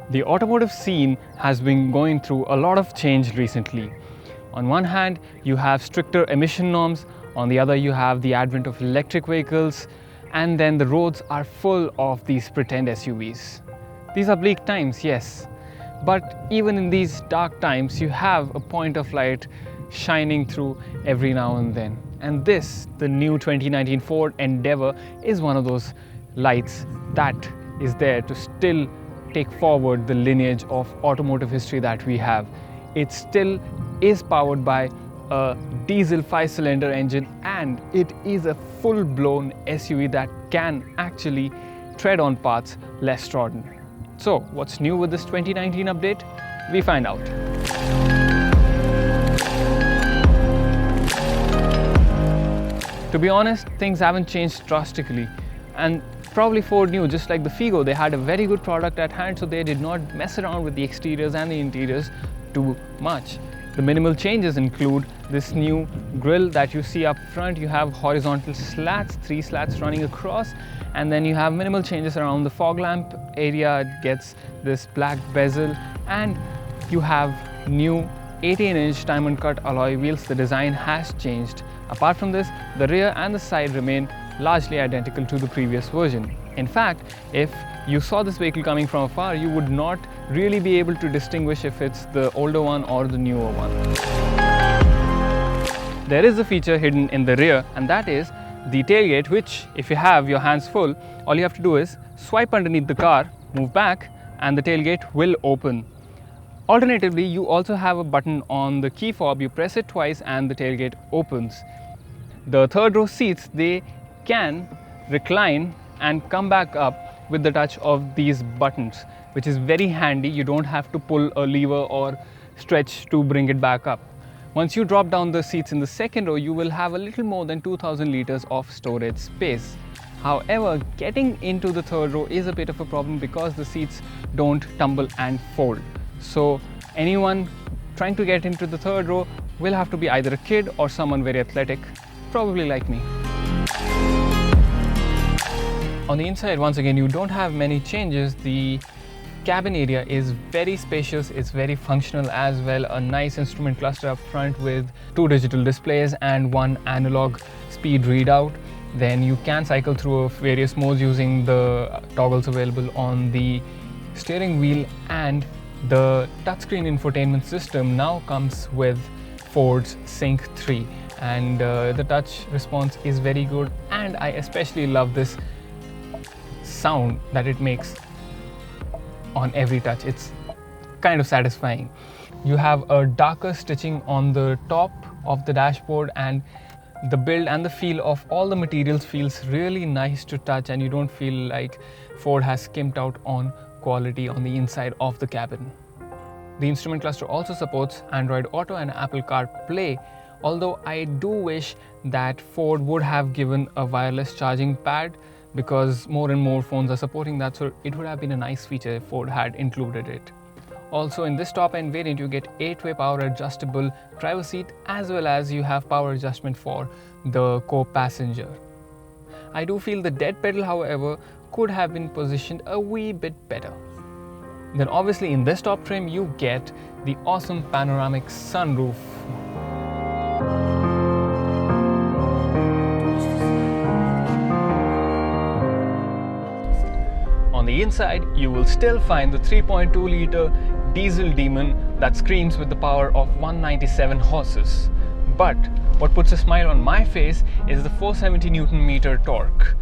The automotive scene has been going through a lot of change recently. On one hand, you have stricter emission norms, on the other you have the advent of electric vehicles, and then the roads are full of these pretend SUVs. These are bleak times, yes, but even in these dark times, you have a point of light shining through every now and then. And this, the new 2019 Ford Endeavour, is one of those lights that is there to still take forward the lineage of automotive history that we have. It still is powered by a diesel 5-cylinder engine, and it is a full-blown SUV that can actually tread on paths less trodden. So, what's new with this 2019 update? We find out. To be honest, things haven't changed drastically, and probably Ford knew, just like the Figo, they had a very good product at hand, so they did not mess around with the exteriors and the interiors too much. The minimal changes include this new grille that you see up front. You have horizontal slats, 3 slats running across, and then you have minimal changes around the fog lamp area. It gets this black bezel, and you have new 18-inch diamond cut alloy wheels. The design has changed. Apart from this, the rear and the side remain largely identical to the previous version. In fact, if you saw this vehicle coming from afar, you would not really be able to distinguish if it's the older one or the newer one. There is a feature hidden in the rear, and that is the tailgate, which, if you have your hands full, all you have to do is swipe underneath the car, move back, and the tailgate will open. Alternatively, you also have a button on the key fob. You press it twice and the tailgate opens. The third row seats, they can recline and come back up with the touch of these buttons, which is very handy. You don't have to pull a lever or stretch to bring it back up. Once you drop down the seats in the second row, you will have a little more than 2000 liters of storage space. However, getting into the third row is a bit of a problem because the seats don't tumble and fold. So anyone trying to get into the third row will have to be either a kid or someone very athletic, probably like me. On the inside, once again, you don't have many changes. The cabin area is very spacious, it's very functional as well. A nice instrument cluster up front with 2 digital displays and 1 analog speed readout. Then you can cycle through various modes using the toggles available on the steering wheel, and the touchscreen infotainment system now comes with Ford's Sync 3, and the touch response is very good, and I especially love this sound that it makes on every touch. It's kind of satisfying. You have a darker stitching on the top of the dashboard, and the build and the feel of all the materials feels really nice to touch, and you don't feel like Ford has skimped out on quality on the inside of the cabin. The instrument cluster also supports Android Auto and Apple CarPlay, although I do wish that Ford would have given a wireless charging pad, because more and more phones are supporting that, so it would have been a nice feature if Ford had included it. Also, in this top-end variant, you get 8-way power adjustable driver seat, as well as you have power adjustment for the co-passenger. I do feel the dead pedal, however, could have been positioned a wee bit better. Then obviously in this top trim, you get the awesome panoramic sunroof. On the inside, you will still find the 3.2-liter diesel demon that screams with the power of 197 horses. But what puts a smile on my face is the 470 Nm torque.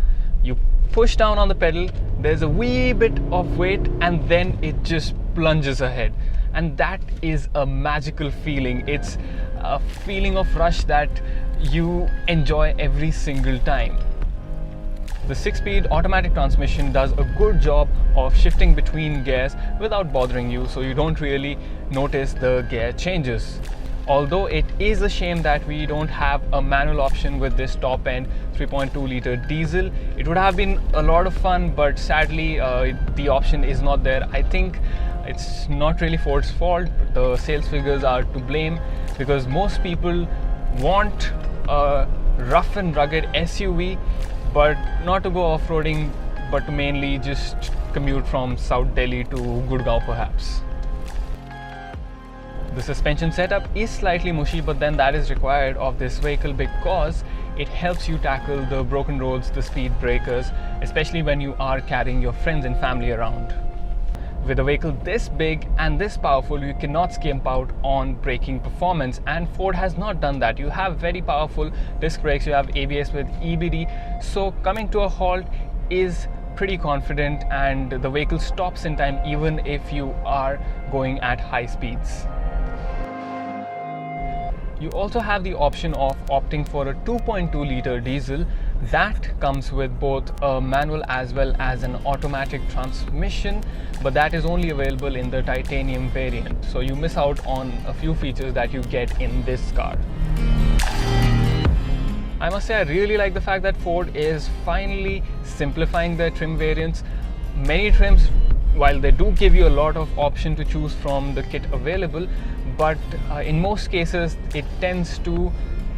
You push down on the pedal, there's a wee bit of weight, and then it just plunges ahead. And that is a magical feeling. It's a feeling of rush that you enjoy every single time. The 6-speed automatic transmission does a good job of shifting between gears without bothering you, so you don't really notice the gear changes. Although it is a shame that we don't have a manual option with this top-end 3.2-liter diesel. It would have been a lot of fun, but sadly the option is not there. I think it's not really Ford's fault. The sales figures are to blame, because most people want a rough and rugged SUV, but not to go off-roading, but to mainly just commute from South Delhi to Gurgaon perhaps. The suspension setup is slightly mushy, but then that is required of this vehicle because it helps you tackle the broken roads, the speed breakers, especially when you are carrying your friends and family around. With a vehicle this big and this powerful, you cannot skimp out on braking performance, and Ford has not done that. You have very powerful disc brakes, you have ABS with EBD, so coming to a halt is pretty confident, and the vehicle stops in time even if you are going at high speeds. You also have the option of opting for a 2.2 liter diesel that comes with both a manual as well as an automatic transmission, but that is only available in the titanium variant, so you miss out on a few features that you get in this car. I must say I really like the fact that Ford is finally simplifying their trim variants. Many trims, while they do give you a lot of option to choose from the kit available, but in most cases it tends to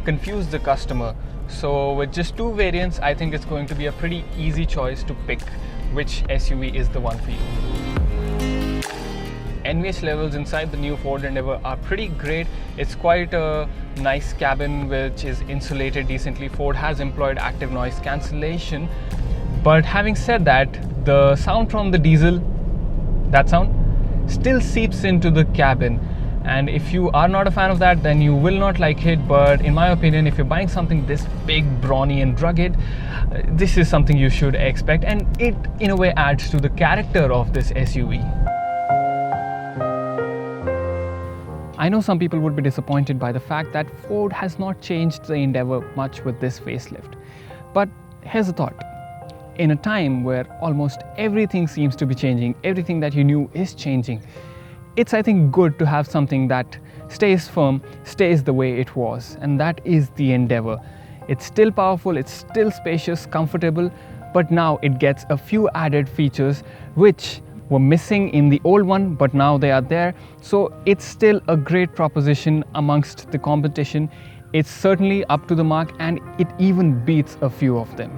confuse the customer. So with just two variants, I think it's going to be a pretty easy choice to pick which SUV is the one for you. NVH levels inside the new Ford Endeavour are pretty great. It's quite a nice cabin which is insulated decently. Ford has employed active noise cancellation. But having said that, the sound from the diesel, that sound, still seeps into the cabin. And if you are not a fan of that, then you will not like it. But in my opinion, if you're buying something this big, brawny and rugged, this is something you should expect. And it, in a way, adds to the character of this SUV. I know some people would be disappointed by the fact that Ford has not changed the Endeavour much with this facelift. But here's the thought. In a time where almost everything seems to be changing, everything that you knew is changing, it's, I think, good to have something that stays firm, stays the way it was, and that is the Endeavour. It's still powerful, it's still spacious, comfortable, but now it gets a few added features which were missing in the old one, but now they are there. So it's still a great proposition amongst the competition. It's certainly up to the mark, and it even beats a few of them.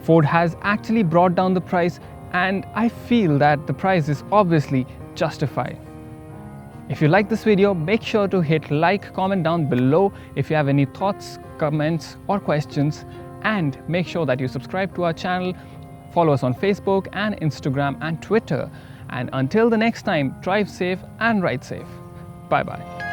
Ford has actually brought down the price, and I feel that the price is obviously justified. If you like this video, make sure to hit like, comment down below if you have any thoughts, comments or questions, and make sure that you subscribe to our channel, follow us on Facebook and Instagram and Twitter. And until the next time, drive safe and ride safe. Bye bye.